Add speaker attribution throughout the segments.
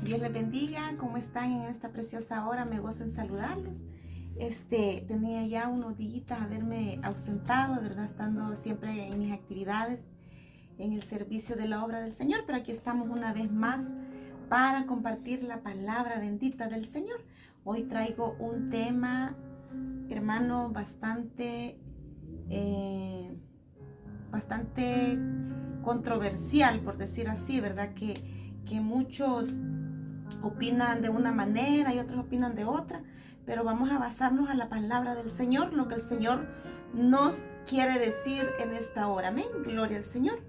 Speaker 1: Dios les bendiga, ¿cómo están en esta preciosa hora? Me gozo en saludarlos. Tenía ya unos días haberme ausentado, ¿verdad? Estando siempre en mis actividades, en el servicio de la obra del Señor, pero aquí estamos una vez más para compartir la palabra bendita del Señor. Hoy traigo un tema, hermano, bastante controversial, por decir así, ¿verdad? Que muchos opinan de una manera y otros opinan de otra, pero vamos a basarnos a la palabra del Señor, lo que el Señor nos quiere decir en esta hora. Amén, gloria al Señor.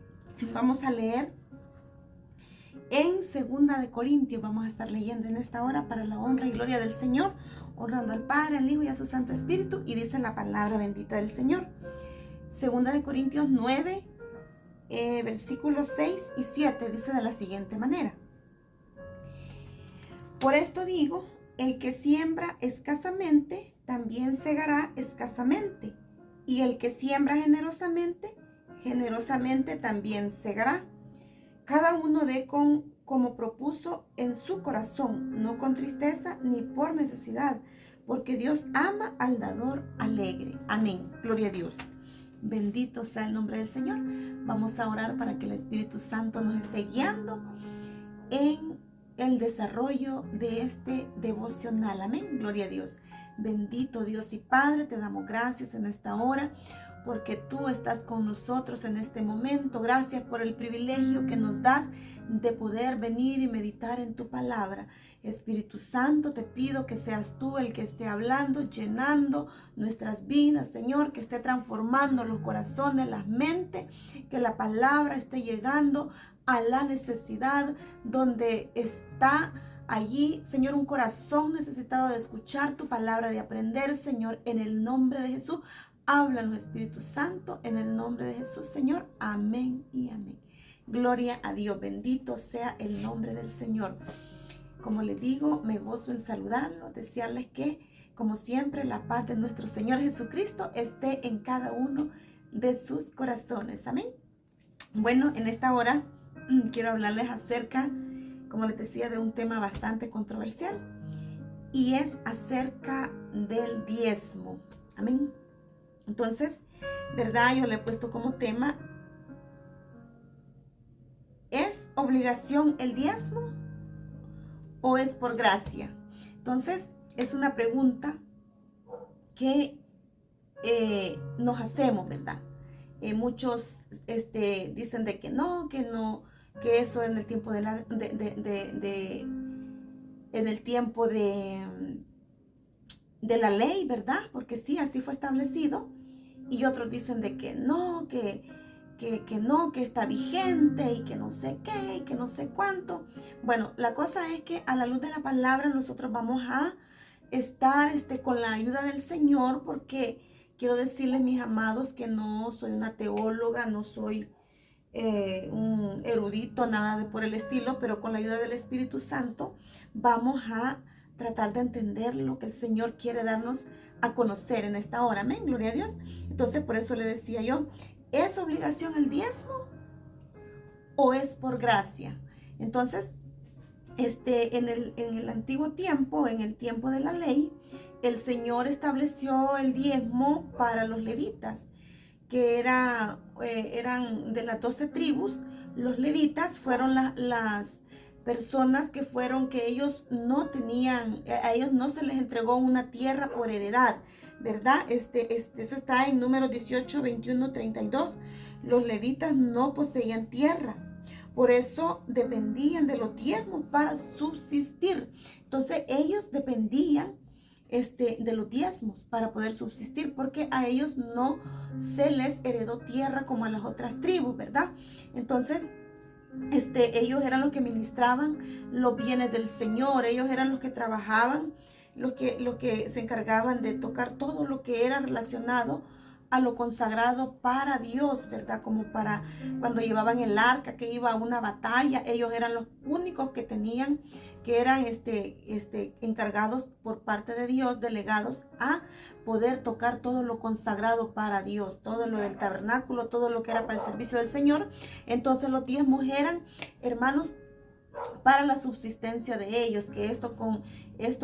Speaker 1: Vamos a leer en 2 Corintios, vamos a estar leyendo en esta hora para la honra y gloria del Señor, honrando al Padre, al Hijo y a su Santo Espíritu, y dice la palabra bendita del Señor. 2 Corintios 9, versículos 6 y 7, dice de la siguiente manera: por esto digo, el que siembra escasamente, también segará escasamente. Y el que siembra generosamente, generosamente también segará. Cada uno dé como propuso en su corazón, no con tristeza ni por necesidad, porque Dios ama al dador alegre. Amén. Gloria a Dios. Bendito sea el nombre del Señor. Vamos a orar para que el Espíritu Santo nos esté guiando en el desarrollo de este devocional. Amén, gloria a Dios. Bendito Dios y Padre, te damos gracias en esta hora porque tú estás con nosotros en este momento. Gracias por el privilegio que nos das de poder venir y meditar en tu palabra. Espíritu Santo, te pido que seas tú el que esté hablando, llenando nuestras vidas, Señor, que esté transformando los corazones, las mentes, que la palabra esté llegando a la necesidad donde está allí, Señor, un corazón necesitado de escuchar tu palabra, de aprender, Señor, en el nombre de Jesús. Háblanos, Espíritu Santo, en el nombre de Jesús, Señor. Amén y amén. Gloria a Dios, bendito sea el nombre del Señor. Como les digo, me gozo en saludarlos, desearles que, como siempre, la paz de nuestro Señor Jesucristo esté en cada uno de sus corazones. Amén. Bueno, en esta hora quiero hablarles acerca, como les decía, de un tema bastante controversial, y es acerca del diezmo. Amén. Entonces, ¿verdad? Yo le he puesto como tema: ¿es obligación el diezmo o es por gracia? Entonces, es una pregunta que nos hacemos, ¿verdad? Muchos dicen de que no, que eso en el tiempo en el tiempo de la ley, ¿verdad? Porque sí, así fue establecido. Y otros dicen de que no, que no, que está vigente y que no sé qué y que no sé cuánto. Bueno, la cosa es que a la luz de la palabra nosotros vamos a estar con la ayuda del Señor, porque quiero decirles, mis amados, que no soy una teóloga, no soy un erudito, nada de por el estilo, pero con la ayuda del Espíritu Santo vamos a tratar de entender lo que el Señor quiere darnos a conocer en esta hora. Amén, gloria a Dios. Entonces, por eso le decía yo, ¿es obligación el diezmo o es por gracia? Entonces, en el antiguo tiempo, en el tiempo de la ley, el Señor estableció el diezmo para los levitas, que eran de las 12 tribus. Los levitas fueron las personas que ellos no tenían, a ellos no se les entregó una tierra por heredad, ¿verdad? Eso está en Números 18, 21, 32. Los levitas no poseían tierra, por eso dependían de los diezmos para subsistir. Entonces ellos dependían de los diezmos para poder subsistir, porque a ellos no se les heredó tierra como a las otras tribus, ¿verdad? Entonces ellos eran los que ministraban los bienes del Señor, ellos eran los que trabajaban, los que se encargaban de tocar todo lo que era relacionado a lo consagrado para Dios, ¿verdad? Como para cuando llevaban el arca que iba a una batalla, ellos eran los únicos que tenían, que eran encargados por parte de Dios, delegados a poder tocar todo lo consagrado para Dios, todo lo del tabernáculo, todo lo que era para el servicio del Señor. Entonces los diezmos eran, hermanos, para la subsistencia de ellos, que esto,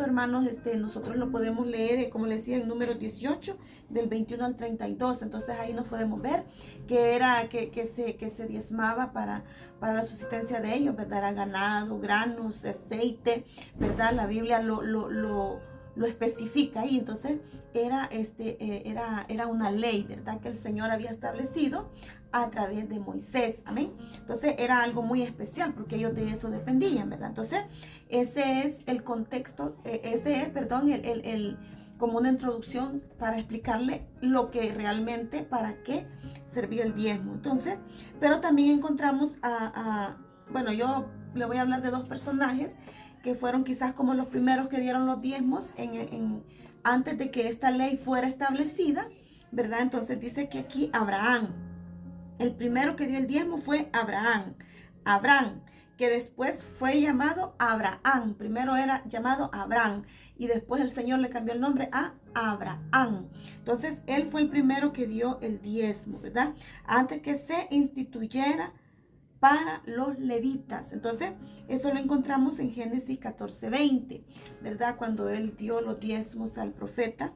Speaker 1: hermanos, nosotros lo podemos leer, como les decía, en número 18, del 21 al 32. Entonces ahí nos podemos ver que era que se diezmaba para la subsistencia de ellos, ¿verdad? Era ganado, granos, aceite, ¿verdad? La Biblia lo especifica ahí. Entonces era una ley, ¿verdad? Que el Señor había establecido a través de Moisés, amén. Entonces era algo muy especial porque ellos de eso dependían, ¿verdad? Entonces ese es el contexto, como una introducción para explicarle lo que realmente, para qué servía el diezmo. Entonces, pero también encontramos bueno, yo le voy a hablar de dos personajes que fueron quizás como los primeros que dieron los diezmos antes de que esta ley fuera establecida, ¿verdad? Entonces dice que aquí Abraham, el primero que dio el diezmo fue Abraham. Abraham, que después fue llamado Abraham. Primero era llamado Abraham y después el Señor le cambió el nombre a Abraham. Entonces, él fue el primero que dio el diezmo, ¿verdad? Antes que se instituyera para los levitas. Entonces, eso lo encontramos en Génesis 14:20, ¿verdad? Cuando él dio los diezmos al profeta,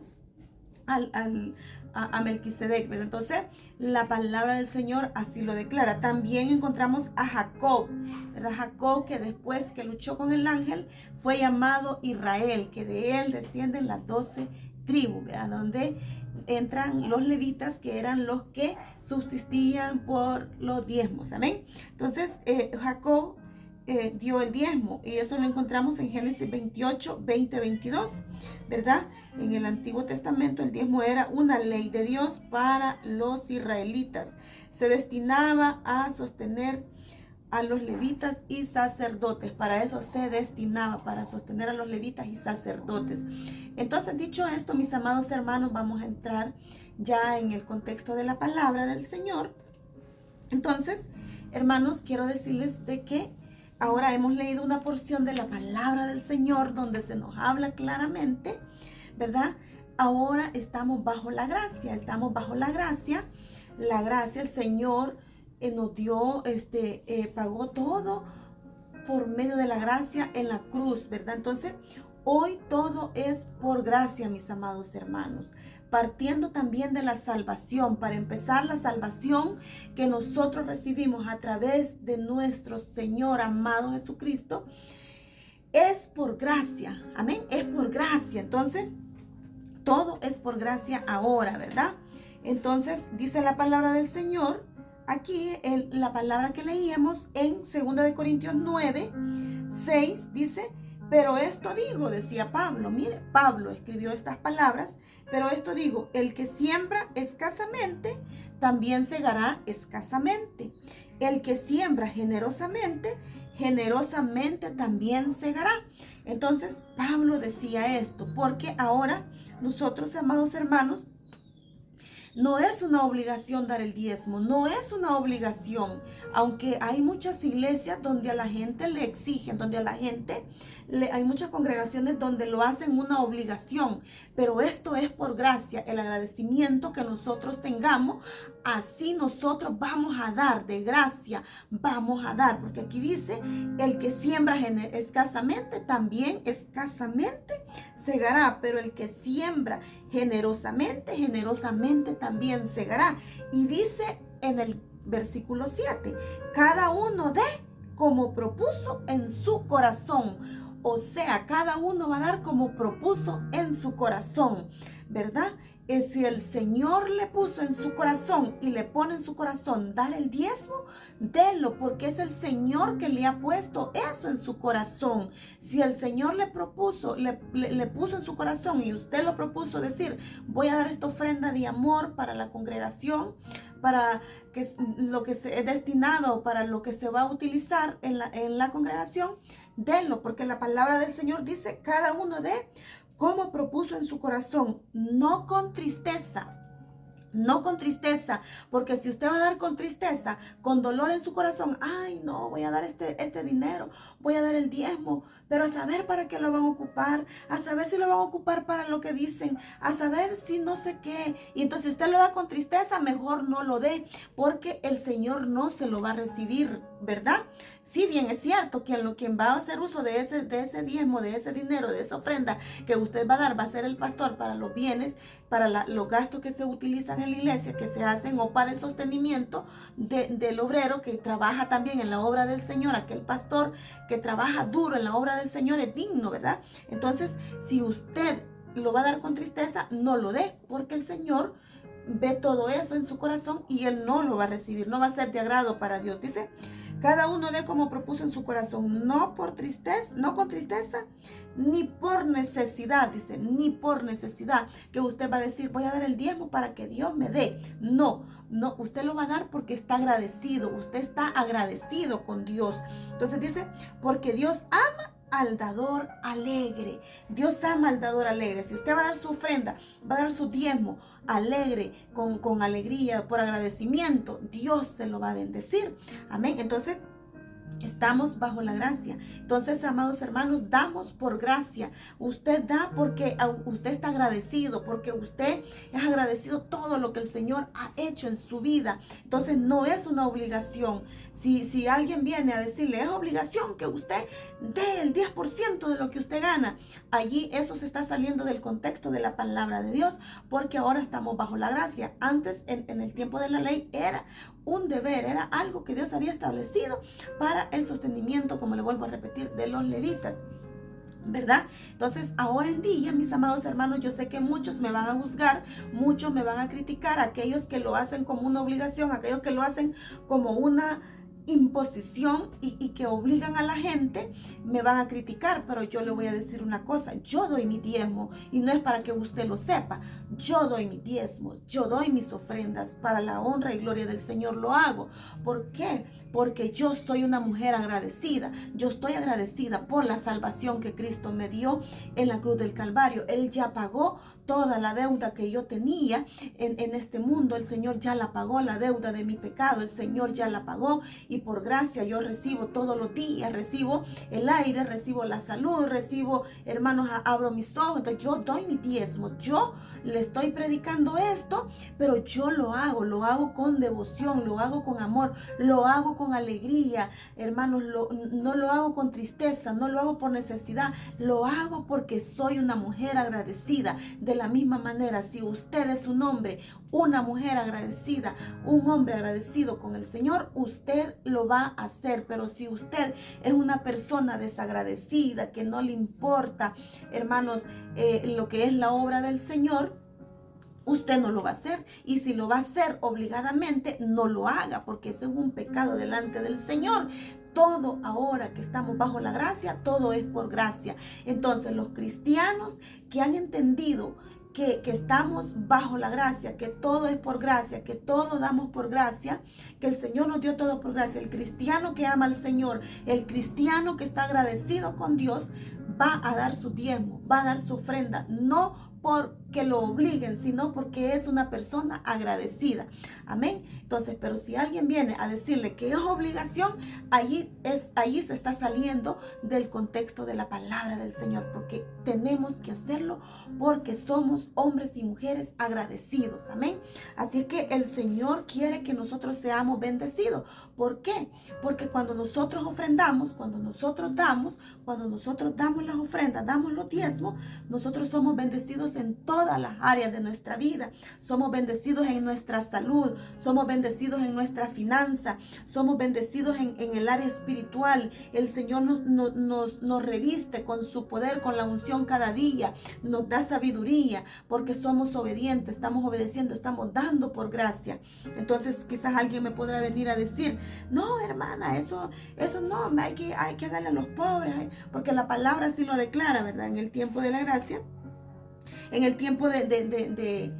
Speaker 1: a Melquisedec, ¿verdad? Entonces, la palabra del Señor así lo declara. También encontramos a Jacob, ¿verdad? Jacob, que después que luchó con el ángel, fue llamado Israel, que de él descienden las 12 tribus, ¿verdad? Donde entran los levitas, que eran los que subsistían por los diezmos, amén. Entonces, Jacob dio el diezmo, y eso lo encontramos en Génesis 28, 20, 22, ¿verdad? En el Antiguo Testamento el diezmo era una ley de Dios para los israelitas. Se destinaba a sostener a los levitas y sacerdotes. Para eso se destinaba, para sostener a los levitas y sacerdotes. Entonces, dicho esto, mis amados hermanos, vamos a entrar ya en el contexto de la palabra del Señor. Entonces, hermanos, quiero decirles de que ahora hemos leído una porción de la palabra del Señor donde se nos habla claramente, ¿verdad? Ahora estamos bajo la gracia, La gracia, el Señor nos dio, pagó todo por medio de la gracia en la cruz, ¿verdad? Entonces, hoy todo es por gracia, mis amados hermanos. Partiendo también de la salvación, para empezar, la salvación que nosotros recibimos a través de nuestro Señor amado Jesucristo, es por gracia, amén, es por gracia. Entonces, todo es por gracia ahora, ¿verdad? Entonces, dice la palabra del Señor, aquí la palabra que leíamos en 2 Corintios 9, 6, dice: pero esto digo, decía Pablo, mire, Pablo escribió estas palabras, pero esto digo, el que siembra escasamente, también segará escasamente. El que siembra generosamente, generosamente también segará. Entonces, Pablo decía esto, porque ahora nosotros, amados hermanos, no es una obligación dar el diezmo, no es una obligación, aunque hay muchas iglesias donde a la gente le exigen, donde a la gente, hay muchas congregaciones donde lo hacen una obligación, pero esto es por gracia, el agradecimiento que nosotros tengamos, así nosotros vamos a dar, de gracia vamos a dar, porque aquí dice, el que siembra escasamente, también escasamente segará, pero el que siembra generosamente, generosamente también segará. Y dice en el versículo 7, cada uno dé como propuso en su corazón. O sea, cada uno va a dar como propuso en su corazón, ¿verdad? Si el Señor le puso en su corazón y le pone en su corazón dar el diezmo, délo, porque es el Señor que le ha puesto eso en su corazón. Si el Señor le propuso, le puso en su corazón y usted lo propuso decir, voy a dar esta ofrenda de amor para la congregación, para que lo que se es destinado, para lo que se va a utilizar en la congregación, denlo, porque la palabra del Señor dice, cada uno dé como propuso en su corazón, no con tristeza. No con tristeza, porque si usted va a dar con tristeza, con dolor en su corazón, ay no, voy a dar este dinero, voy a dar el diezmo, pero a saber para qué lo van a ocupar, a saber si lo van a ocupar para lo que dicen, a saber si no sé qué. Y entonces si usted lo da con tristeza, mejor no lo dé, porque el Señor no se lo va a recibir. ¿verdad? Si bien es cierto que quien va a hacer uso de ese diezmo, de ese dinero, de esa ofrenda que usted va a dar, va a ser el pastor para los bienes, para los gastos que se utilizan en la iglesia, que se hacen, o para el sostenimiento del obrero que trabaja también en la obra del Señor. Aquel pastor que trabaja duro en la obra del Señor es digno, ¿verdad? Entonces, si usted lo va a dar con tristeza, no lo dé, porque el Señor ve todo eso en su corazón y Él no lo va a recibir, no va a ser de agrado para Dios. Dice, cada uno dé como propuso en su corazón, no por tristeza, no con tristeza, ni por necesidad, dice, ni por necesidad, que usted va a decir, voy a dar el diezmo para que Dios me dé. No, usted lo va a dar porque está agradecido, usted está agradecido con Dios. Entonces dice, porque Dios ama al dador alegre. Dios ama al dador alegre. Si usted va a dar su ofrenda, va a dar su diezmo alegre, con alegría, por agradecimiento, Dios se lo va a bendecir. Amén. Entonces, estamos bajo la gracia. Entonces, amados hermanos, damos por gracia. Usted da porque usted está agradecido, porque usted es agradecido todo lo que el Señor ha hecho en su vida. Entonces, no es una obligación. Si alguien viene a decirle, es obligación que usted dé el 10% de lo que usted gana, allí eso se está saliendo del contexto de la palabra de Dios, porque ahora estamos bajo la gracia. Antes, en el tiempo de la ley, era un deber, era algo que Dios había establecido para el sostenimiento, como le vuelvo a repetir, de los levitas, ¿verdad? Entonces, ahora en día, mis amados hermanos, yo sé que muchos me van a juzgar, muchos me van a criticar, aquellos que lo hacen como una obligación, aquellos que lo hacen como una imposición y que obligan a la gente, me van a criticar, pero yo le voy a decir una cosa, yo doy mi diezmo y no es para que usted lo sepa, yo doy mi diezmo, yo doy mis ofrendas para la honra y gloria del Señor, lo hago. ¿Por qué? Porque yo soy una mujer agradecida, yo estoy agradecida por la salvación que Cristo me dio en la cruz del Calvario. Él ya pagó toda la deuda que yo tenía en este mundo. El Señor ya la pagó, la deuda de mi pecado, el Señor ya la pagó, y por gracia yo recibo todos los días, recibo el aire, recibo la salud, recibo, hermanos, abro mis ojos. Entonces yo doy mis diezmos, yo le estoy predicando esto, pero yo lo hago con devoción, lo hago con amor, lo hago con alegría, hermanos, no lo hago con tristeza, no lo hago por necesidad, lo hago porque soy una mujer agradecida. De la misma manera, si usted es un hombre, una mujer agradecida, un hombre agradecido con el Señor, usted lo va a hacer. Pero si usted es una persona desagradecida, que no le importa, hermanos, lo que es la obra del Señor, usted no lo va a hacer. Y si lo va a hacer obligadamente, no lo haga, porque ese es un pecado delante del Señor. Todo ahora que estamos bajo la gracia, todo es por gracia. Entonces, los cristianos que han entendido que estamos bajo la gracia, que todo es por gracia, que todo damos por gracia, que el Señor nos dio todo por gracia, el cristiano que ama al Señor, el cristiano que está agradecido con Dios, va a dar su diezmo, va a dar su ofrenda, no porque lo obliguen, sino porque es una persona agradecida. Amén. Entonces, pero si alguien viene a decirle que es obligación, allí se está saliendo del contexto de la palabra del Señor, porque tenemos que hacerlo porque somos hombres y mujeres agradecidos. Amén. Así que el Señor quiere que nosotros seamos bendecidos. ¿Por qué? Porque cuando nosotros ofrendamos, cuando nosotros damos las ofrendas, damos los diezmos, nosotros somos bendecidos en todas las áreas de nuestra vida. Somos bendecidos en nuestra salud, somos bendecidos en nuestra finanza, somos bendecidos en el área espiritual. El Señor nos reviste con su poder, con la unción cada día, nos da sabiduría porque somos obedientes, estamos obedeciendo, estamos dando por gracia. Entonces quizás alguien me podrá venir a decir, no, hermana, eso no, hay que darle a los pobres, porque la palabra sí lo declara, ¿verdad? En el tiempo de la gracia, en el tiempo de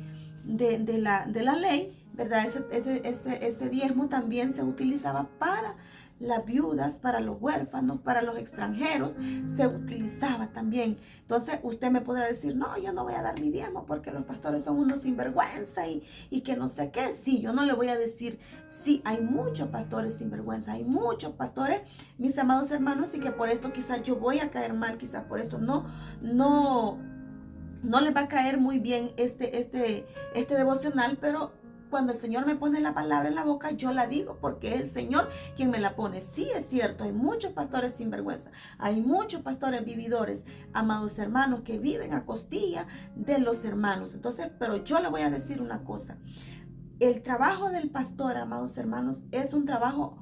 Speaker 1: la ley, ¿verdad? Ese diezmo también se utilizaba para las viudas, para los huérfanos, para los extranjeros, se utilizaba también. Entonces usted me podrá decir, no, yo no voy a dar mi diezmo porque los pastores son unos sinvergüenza y que no sé qué. Sí, yo no le voy a decir, sí, hay muchos pastores sinvergüenza, hay muchos pastores, mis amados hermanos, y que por esto quizás yo voy a caer mal, quizás por esto no les va a caer muy bien este devocional, pero cuando el Señor me pone la palabra en la boca, yo la digo porque es el Señor quien me la pone. Sí, es cierto, hay muchos pastores sinvergüenza, hay muchos pastores vividores, amados hermanos, que viven a costilla de los hermanos. Entonces, pero yo le voy a decir una cosa. El trabajo del pastor, amados hermanos, es un trabajo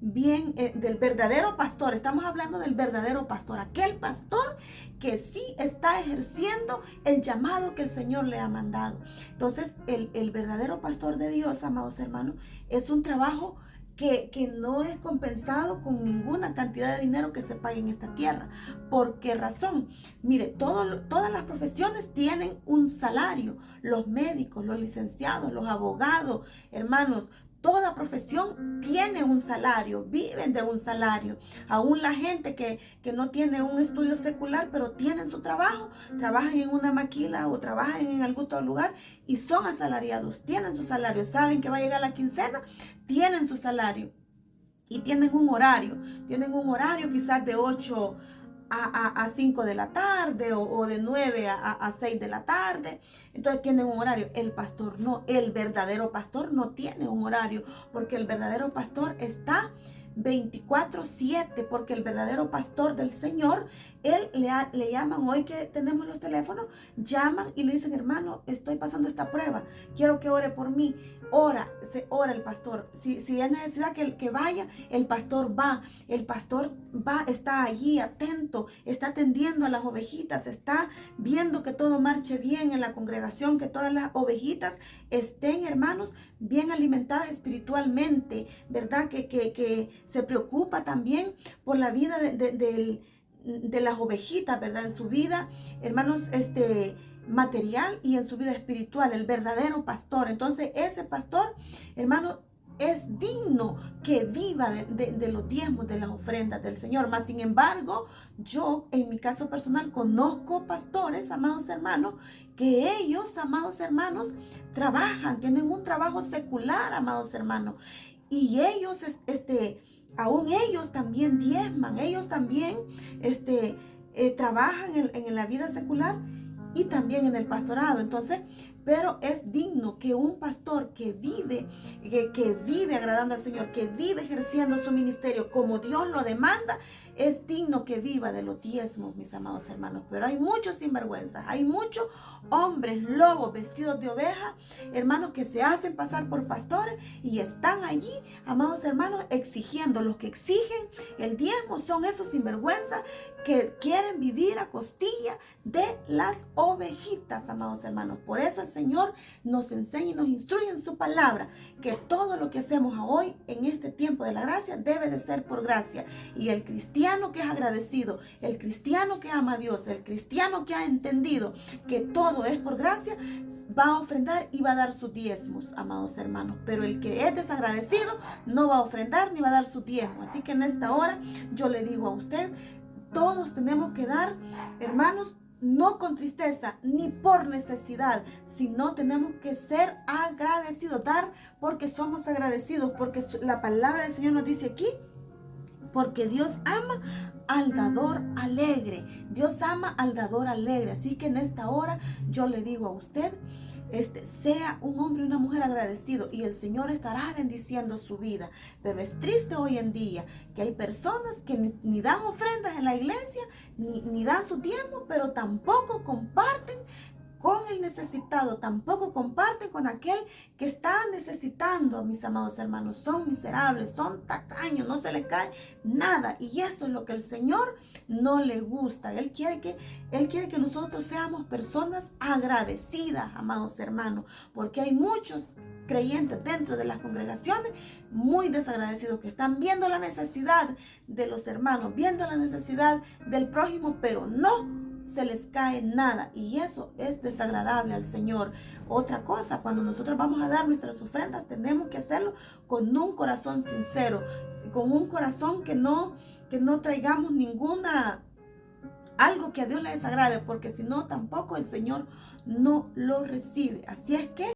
Speaker 1: bien del verdadero pastor. Estamos hablando del verdadero pastor, aquel pastor que sí está ejerciendo el llamado que el Señor le ha mandado. Entonces, el verdadero pastor de Dios, amados hermanos, es un trabajo que no es compensado con ninguna cantidad de dinero que se pague en esta tierra. ¿Por qué razón? Mire, todas las profesiones tienen un salario. Los médicos, los licenciados, los abogados, hermanos, toda profesión tiene un salario, viven de un salario. Aún la gente que no tiene un estudio secular, pero tienen su trabajo, trabajan en una maquila o trabajan en algún otro lugar y son asalariados, tienen su salario, saben que va a llegar la quincena, tienen su salario y tienen un horario quizás de 8 a 5 de la tarde o de 9 a 6 de la tarde. Entonces tienen un horario. El pastor no, el verdadero pastor no tiene un horario, porque el verdadero pastor está 24/7, porque el verdadero pastor del Señor, él le llaman, hoy que tenemos los teléfonos, llaman y le dicen: hermano, estoy pasando esta prueba, quiero que ore por mí. Ora el pastor. Si es necesidad que vaya, el pastor va. El pastor va, está allí atento, está atendiendo a las ovejitas, está viendo que todo marche bien en la congregación, que todas las ovejitas estén, hermanos, bien alimentadas espiritualmente, ¿verdad? Que se preocupa también por la vida de las ovejitas, ¿verdad? En su vida, hermanos, material y en su vida espiritual, el verdadero pastor. Entonces, ese pastor, hermano, es digno que viva de los diezmos, de las ofrendas del Señor. Mas, sin embargo, yo, en mi caso personal, conozco pastores, amados hermanos, que ellos, amados hermanos, trabajan, tienen un trabajo secular, amados hermanos, y ellos, aún ellos también diezman, ellos también, trabajan en la vida secular y también en el pastorado. Entonces, pero es digno que un pastor que vive agradando al Señor, que vive ejerciendo su ministerio como Dios lo demanda, es digno que viva de los diezmos, mis amados hermanos. Pero hay muchos sinvergüenzas, hay muchos hombres lobos vestidos de oveja, hermanos, que se hacen pasar por pastores y están allí, amados hermanos, exigiendo. Los que exigen el diezmo son esos sinvergüenzas que quieren vivir a costilla de las ovejitas, amados hermanos. Por eso el Señor nos enseña y nos instruye en su palabra que todo lo que hacemos hoy en este tiempo de la gracia debe de ser por gracia. Y el cristiano que es agradecido, el cristiano que ama a Dios, el cristiano que ha entendido que todo es por gracia, va a ofrendar y va a dar sus diezmos, amados hermanos. Pero el que es desagradecido no va a ofrendar ni va a dar su diezmo. Así que en esta hora yo le digo a usted, todos tenemos que dar, hermanos, no con tristeza ni por necesidad, sino tenemos que ser agradecidos, dar porque somos agradecidos, porque la palabra del Señor nos dice aquí, porque Dios ama al dador alegre. Dios ama al dador alegre. Así que en esta hora yo le digo a usted, sea un hombre y una mujer agradecido y el Señor estará bendiciendo su vida. Pero es triste hoy en día que hay personas que ni dan ofrendas en la iglesia, ni dan su tiempo, pero tampoco comparten con el necesitado, tampoco comparten con aquel que está necesitando, mis amados hermanos. Son miserables, son tacaños, no se les cae nada, y eso es lo que el Señor no le gusta. Él quiere que nosotros seamos personas agradecidas, amados hermanos, porque hay muchos creyentes dentro de las congregaciones muy desagradecidos, que están viendo la necesidad de los hermanos, viendo la necesidad del prójimo, pero no se les cae nada, y eso es desagradable al Señor. Otra cosa, cuando nosotros vamos a dar nuestras ofrendas, tenemos que hacerlo con un corazón sincero, con un corazón que no traigamos algo que a Dios le desagrade, porque si no, tampoco el Señor no lo recibe. Así es que